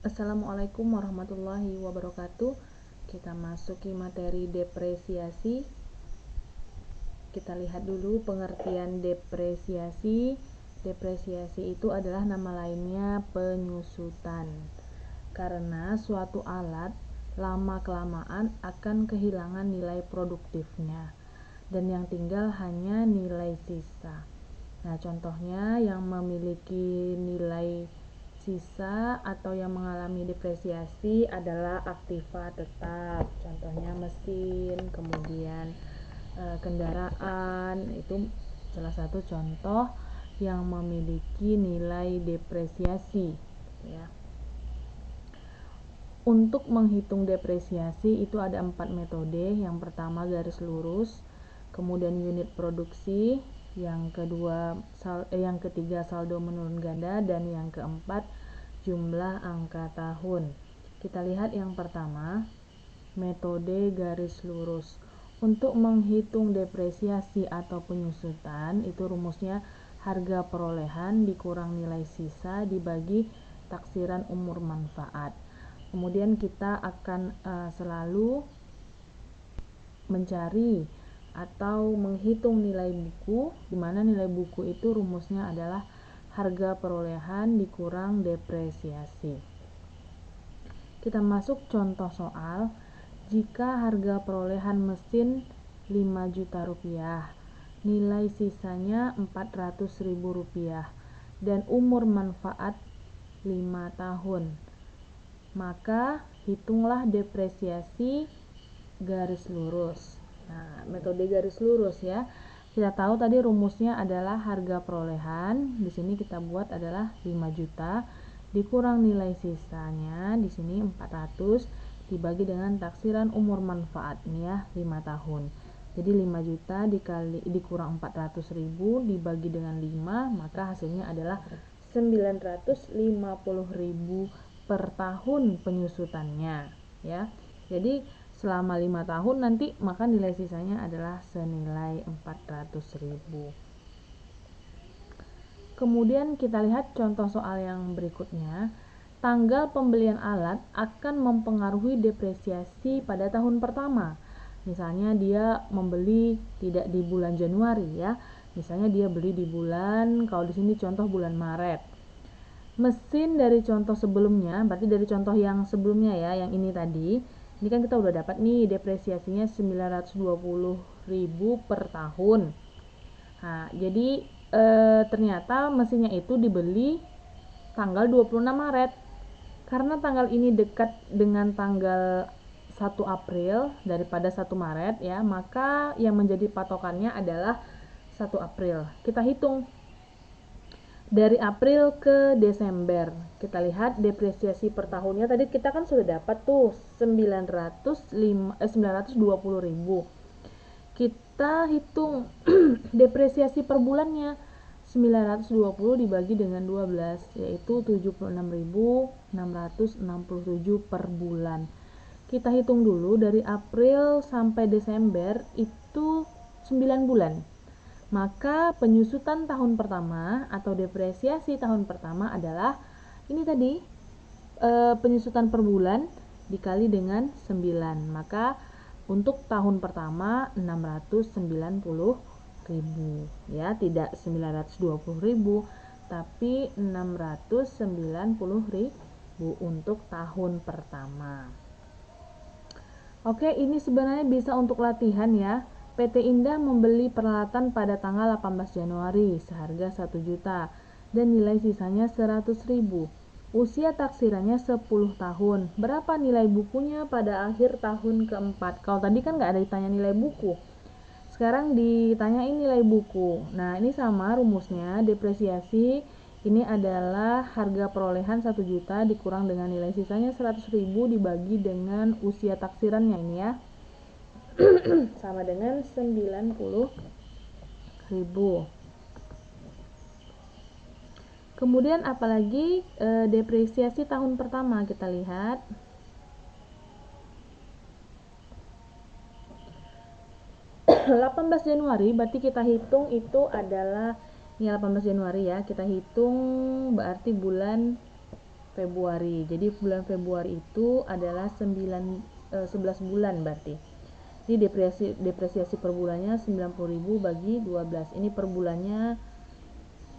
Assalamualaikum warahmatullahi wabarakatuh. Kita masuki materi depresiasi. Kita lihat dulu pengertian depresiasi. Depresiasi itu adalah nama lainnya penyusutan. Karena suatu alat lama-kelamaan akan kehilangan nilai produktifnya dan yang tinggal hanya nilai sisa. Nah, contohnya yang memiliki nilai sisa atau yang mengalami depresiasi adalah aktiva tetap. Contohnya mesin, kemudian kendaraan, itu salah satu contoh yang memiliki nilai depresiasi, ya. Untuk menghitung depresiasi itu ada 4 metode. Yang pertama garis lurus, kemudian unit produksi, yang ketiga saldo menurun ganda, dan yang keempat jumlah angka tahun. Kita lihat yang pertama, metode garis lurus. Untuk menghitung depresiasi atau penyusutan itu rumusnya harga perolehan dikurang nilai sisa dibagi taksiran umur manfaat. Kemudian kita akan selalu mencari atau menghitung nilai buku, di mana nilai buku itu rumusnya adalah harga perolehan dikurang depresiasi. Kita masuk contoh soal. Jika harga perolehan mesin 5 juta rupiah, nilai sisanya 400.000 rupiah, dan umur manfaat 5 tahun, maka hitunglah depresiasi garis lurus. Nah, metode garis lurus, ya. Kita tahu tadi rumusnya adalah harga perolehan. Di sini kita buat adalah 5 juta dikurang nilai sisanya, di sini 400 dibagi dengan taksiran umur manfaat, ini ya, 5 tahun. Jadi 5 juta dikurang 400.000 dibagi dengan 5, maka hasilnya adalah 950.000 per tahun penyusutannya, ya. Jadi selama 5 tahun nanti maka nilai sisanya adalah senilai 400.000. Kemudian kita lihat contoh soal yang berikutnya. Tanggal pembelian alat akan mempengaruhi depresiasi pada tahun pertama. Misalnya dia membeli tidak di bulan Januari, ya. Misalnya dia beli di bulan, kalau di sini contoh bulan Maret. Mesin dari contoh sebelumnya, berarti dari contoh yang sebelumnya, ya, yang ini tadi. Ini kan kita udah dapat nih depresiasinya 920.000 per tahun. Nah, jadi ternyata mesinnya itu dibeli tanggal 26 Maret. Karena tanggal ini dekat dengan tanggal 1 April daripada 1 Maret, ya, maka yang menjadi patokannya adalah 1 April. Kita hitung dari April ke Desember. Kita lihat depresiasi per tahunnya tadi kita kan sudah dapat tuh 920.000. Kita hitung depresiasi per bulannya, 920 dibagi dengan 12, yaitu 76.667 per bulan. Kita hitung dulu dari April sampai Desember itu 9 bulan. Maka penyusutan tahun pertama atau depresiasi tahun pertama adalah ini tadi, penyusutan per bulan dikali dengan 9. Maka untuk tahun pertama 690.000, ya, tidak 920.000 tapi 690.000 untuk tahun pertama. Oke, ini sebenarnya bisa untuk latihan, ya. PT Indah membeli peralatan pada tanggal 18 Januari seharga 1 juta dan nilai sisanya 100.000. Usia taksirannya 10 tahun. Berapa nilai bukunya pada akhir tahun keempat? Kalau tadi kan nggak ada ditanya nilai buku. Sekarang ditanyain nilai buku. Nah, ini sama rumusnya. Depresiasi ini adalah harga perolehan 1 juta dikurang dengan nilai sisanya 100.000 dibagi dengan usia taksirannya, ini ya. Sama dengan 90.000. Kemudian apalagi depresiasi tahun pertama, kita lihat. (18 Januari berarti kita hitung itu adalah ini 18 Januari, ya. Kita hitung berarti bulan Februari. Jadi bulan Februari itu adalah 11 bulan berarti. Ini depresiasi per bulannya 90.000 bagi 12. Ini per bulannya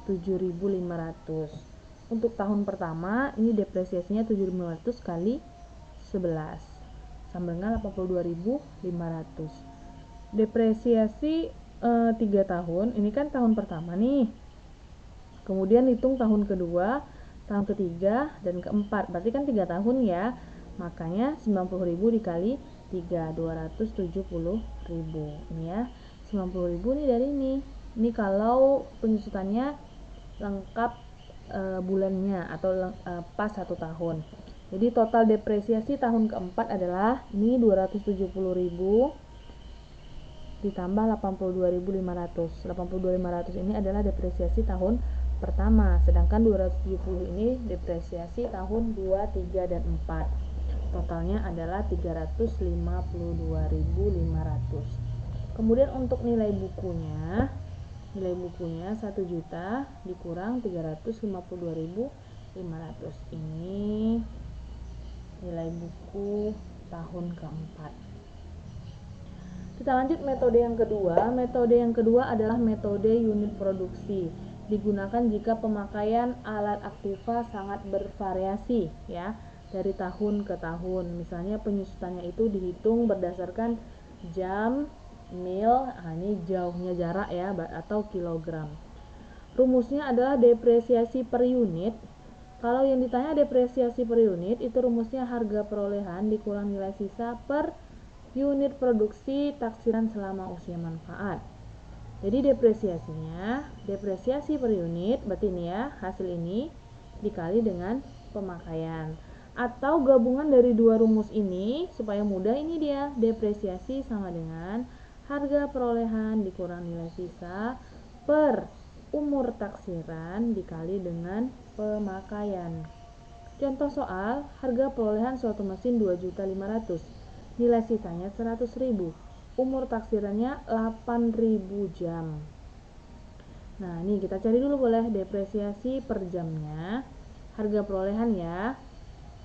7.500. Untuk tahun pertama ini depresiasinya 7.500 kali 11 sama dengan 82.500. Depresiasi 3 tahun, ini kan tahun pertama nih. Kemudian hitung tahun kedua, tahun ketiga, dan keempat. Berarti kan 3 tahun ya. Makanya 90.000 dikali 3, 270.000. Ini ya, 90.000 nih dari ini. Ini kalau penyusutannya lengkap bulannya atau pas 1 tahun. Jadi total depresiasi tahun keempat adalah ini 270.000 ditambah 82.500. 82.500 ini adalah depresiasi tahun pertama, sedangkan 270 ini depresiasi tahun 2, 3, dan 4. Totalnya adalah 352.500. Kemudian untuk nilai bukunya 1 juta dikurang 352.500. Ini nilai buku tahun keempat. Kita lanjut metode yang kedua. Metode yang kedua adalah metode unit produksi. Digunakan jika pemakaian alat aktiva sangat bervariasi ya, dari tahun ke tahun. Misalnya penyusutannya itu dihitung berdasarkan jam, mil, ini jauhnya jarak ya, atau kilogram. Rumusnya adalah depresiasi per unit. Kalau yang ditanya depresiasi per unit, itu rumusnya harga perolehan dikurang nilai sisa per unit produksi taksiran selama usia manfaat. Jadi depresiasi per unit, berarti ini ya, hasil ini dikali dengan pemakaian. Atau gabungan dari dua rumus ini, supaya mudah, ini dia, depresiasi sama dengan harga perolehan dikurang nilai sisa per umur taksiran dikali dengan pemakaian. Contoh soal, harga perolehan suatu mesin 2.500.000, nilai sisanya 100.000, umur taksirannya 8.000 jam. Nah, ini kita cari dulu boleh depresiasi per jamnya. Harga perolehan ya,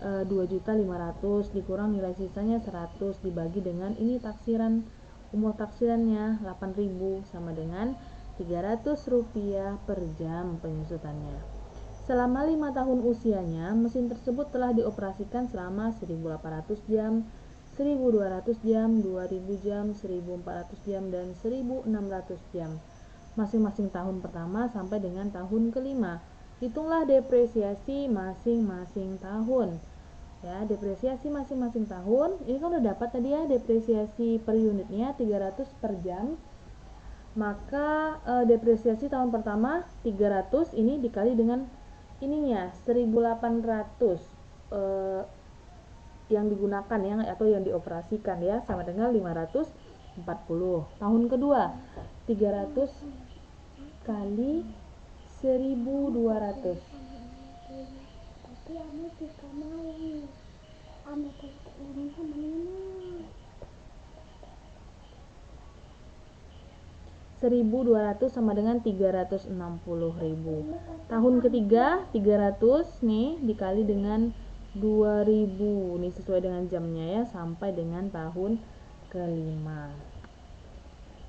2.500.000 dikurang nilai sisanya 100 dibagi dengan ini taksiran, umur taksirannya 8.000 sama dengan 300 rupiah per jam penyusutannya. Selama 5 tahun usianya, mesin tersebut telah dioperasikan selama 1.800 jam, 1.200 jam, 2.000 jam, 1.400 jam, dan 1.600 jam. Masing-masing tahun pertama sampai dengan tahun kelima. Hitunglah depresiasi masing-masing tahun. Ya, depresiasi masing-masing tahun. Ini kan udah dapat tadi ya, depresiasi per unitnya 300 per jam. Maka depresiasi tahun pertama 300 ini dikali dengan ininya 1.800 yang digunakan ya, atau yang dioperasikan ya, sama dengan 540. Tahun kedua 300 kali 1.200. 1.200 sama dengan 360.000. Tahun ketiga 300 nih dikali dengan 2.000, nih sesuai dengan jamnya ya, sampai dengan tahun kelima.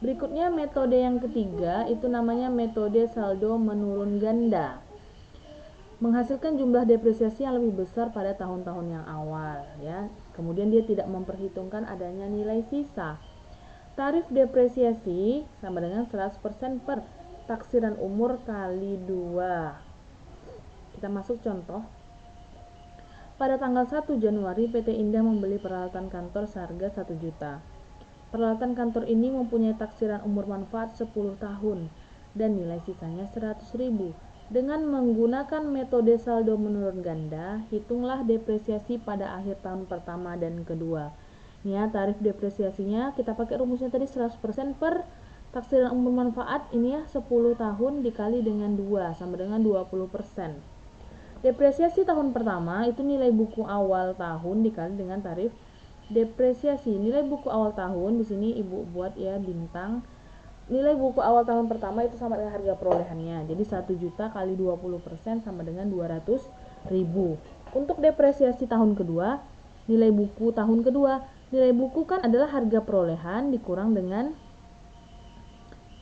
Berikutnya metode yang ketiga, itu namanya metode saldo menurun ganda. Menghasilkan jumlah depresiasi yang lebih besar pada tahun-tahun yang awal ya. Kemudian dia tidak memperhitungkan adanya nilai sisa. Tarif depresiasi sama dengan 100% per taksiran umur kali 2. Kita masuk contoh. Pada tanggal 1 Januari, PT Indah membeli peralatan kantor seharga 1 juta. Peralatan kantor ini mempunyai taksiran umur manfaat 10 tahun dan nilai sisanya 100.000. Dengan menggunakan metode saldo menurun ganda, hitunglah depresiasi pada akhir tahun pertama dan kedua. Ini ya, tarif depresiasinya kita pakai rumusnya tadi 100% per taksiran umur manfaat, ini ya 10 tahun dikali dengan 2 sama dengan 20%. Depresiasi tahun pertama itu nilai buku awal tahun dikali dengan tarif depresiasi. Nilai buku awal tahun di sini Ibu buat ya bintang. Nilai buku awal tahun pertama itu sama dengan harga perolehannya. Jadi 1 juta kali 20% sama dengan 200.000. Untuk depresiasi tahun kedua, nilai buku tahun kedua. Nilai buku kan adalah harga perolehan dikurang dengan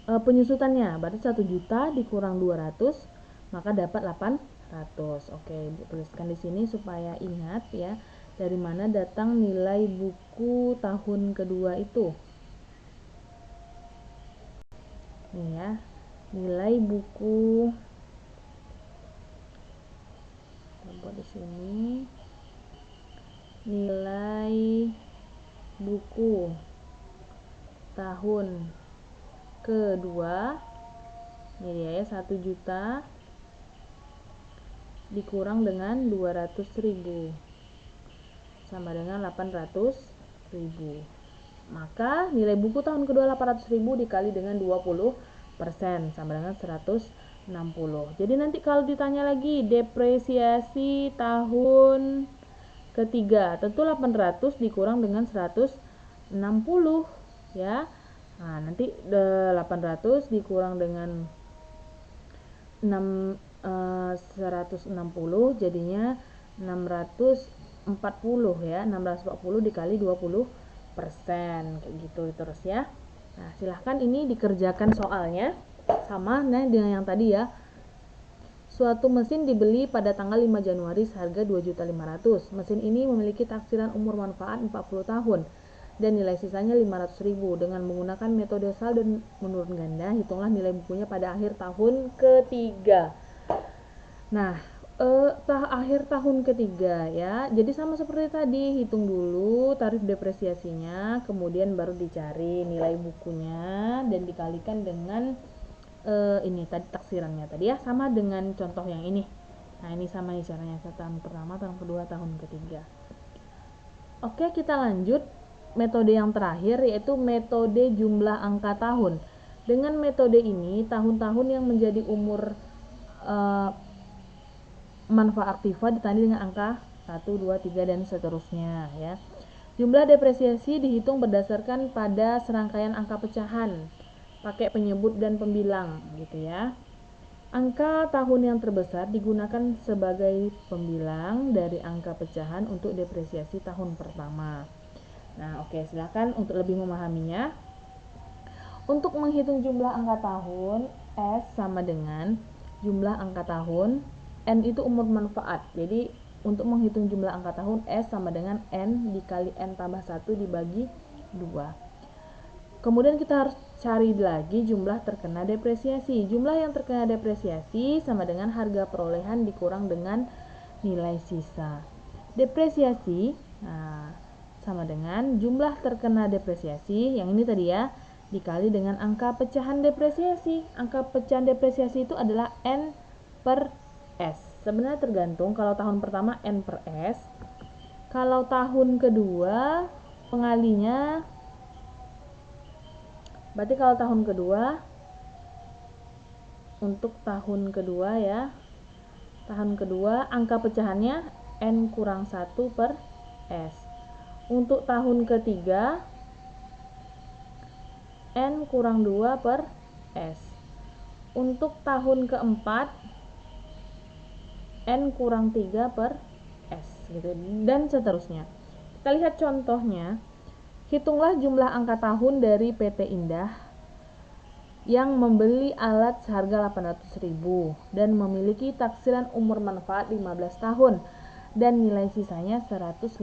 penyusutannya. Berarti 1 juta dikurang 200, maka dapat 800. Oke, Ibu tuliskan di sini supaya ingat ya, dari mana datang nilai buku tahun kedua itu. Nih ya, nilai buku, kita buat di sini, nilai buku tahun kedua, ini dia ya, 1 juta dikurang dengan 200.000 sama dengan 800.000. Maka nilai buku tahun kedua 800.000 dikali dengan 20% sama dengan 160. Jadi nanti kalau ditanya lagi depresiasi tahun ketiga, tentu 800 dikurang dengan 160 ya. Nah, nanti 800 dikurang dengan 160 jadinya 640 ya. 640 dikali 20% kayak gitu terus ya. Nah, silahkan ini dikerjakan soalnya sama dengan yang tadi ya. Suatu mesin dibeli pada tanggal 5 Januari seharga 2.500.000. Mesin ini memiliki taksiran umur manfaat 40 tahun dan nilai sisanya 500.000. Dengan menggunakan metode saldo menurun ganda, hitunglah nilai bukunya pada akhir tahun ketiga. Nah, akhir tahun ketiga ya. Jadi sama seperti tadi, hitung dulu tarif depresiasinya, kemudian baru dicari nilai bukunya dan dikalikan dengan ini tadi taksirannya tadi ya, sama dengan contoh yang ini. Nah, ini sama nih caranya, tahun pertama, tahun kedua, tahun ketiga. Oke, kita lanjut metode yang terakhir, yaitu metode jumlah angka tahun. Dengan metode ini, tahun-tahun yang menjadi umur manfaat aktiva ditandai dengan angka 1, 2, 3 dan seterusnya ya. Jumlah depresiasi dihitung berdasarkan pada serangkaian angka pecahan, pakai penyebut dan pembilang gitu ya. Angka tahun yang terbesar digunakan sebagai pembilang dari angka pecahan untuk depresiasi tahun pertama. Nah, oke, silakan untuk lebih memahaminya. Untuk menghitung jumlah angka tahun, S sama dengan jumlah angka tahun, N itu umur manfaat. Jadi untuk menghitung jumlah angka tahun, S sama dengan N dikali N tambah 1 dibagi 2. Kemudian kita harus cari lagi jumlah terkena depresiasi. Jumlah yang terkena depresiasi sama dengan harga perolehan dikurang dengan nilai sisa. Depresiasi sama dengan jumlah terkena depresiasi, yang ini tadi ya, dikali dengan angka pecahan depresiasi. Angka pecahan depresiasi itu adalah N per S. Sebenarnya tergantung, kalau tahun pertama N per S, kalau tahun kedua pengalinya, berarti kalau tahun kedua, untuk tahun kedua ya, tahun kedua angka pecahannya N kurang 1 per S. Untuk tahun ketiga N kurang 2 per S. Untuk tahun keempat N kurang 3 per S gitu, dan seterusnya. Kita lihat contohnya. Hitunglah jumlah angka tahun dari PT Indah yang membeli alat seharga 800.000 dan memiliki taksiran umur manfaat 15 tahun dan nilai sisanya 150.000.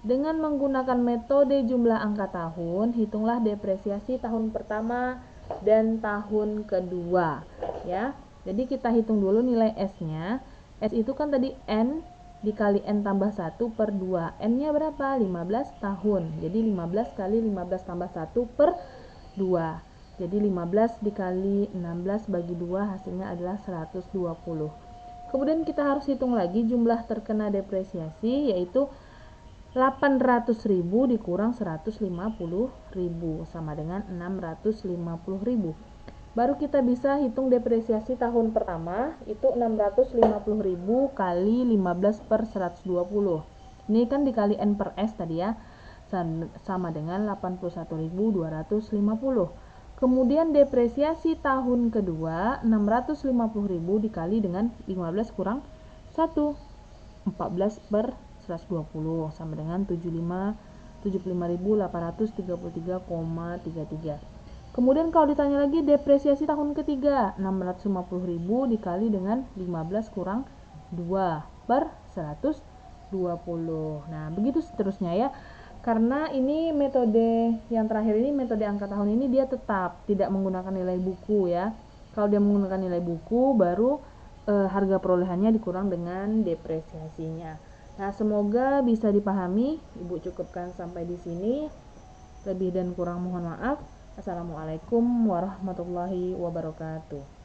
Dengan menggunakan metode jumlah angka tahun, hitunglah depresiasi tahun pertama dan tahun kedua ya. Jadi kita hitung dulu nilai S-nya. S itu kan tadi N dikali N tambah 1 per 2. N-nya berapa? 15 tahun. Jadi 15 kali 15 tambah 1 per 2. Jadi 15 dikali 16 bagi 2 hasilnya adalah 120. Kemudian kita harus hitung lagi jumlah terkena depresiasi, yaitu 800.000 dikurang 150.000 sama dengan 650.000. Baru kita bisa hitung depresiasi tahun pertama, itu 650.000 kali 15 per 120. Ini kan dikali N per S tadi ya, sama dengan 81.250. Kemudian depresiasi tahun kedua, 650.000 dikali dengan 15 kurang 1. 14 per 120 sama dengan 75.833,33. Kemudian kalau ditanya lagi depresiasi tahun ketiga, 650.000 dikali dengan 15 kurang 2 per 120. Nah, begitu seterusnya ya. Karena ini metode yang terakhir ini, metode angka tahun ini dia tetap tidak menggunakan nilai buku ya. Kalau dia menggunakan nilai buku, baru harga perolehannya dikurang dengan depresiasinya. Nah, semoga bisa dipahami. Ibu cukupkan sampai di sini. Lebih dan kurang mohon maaf. Assalamualaikum warahmatullahi wabarakatuh.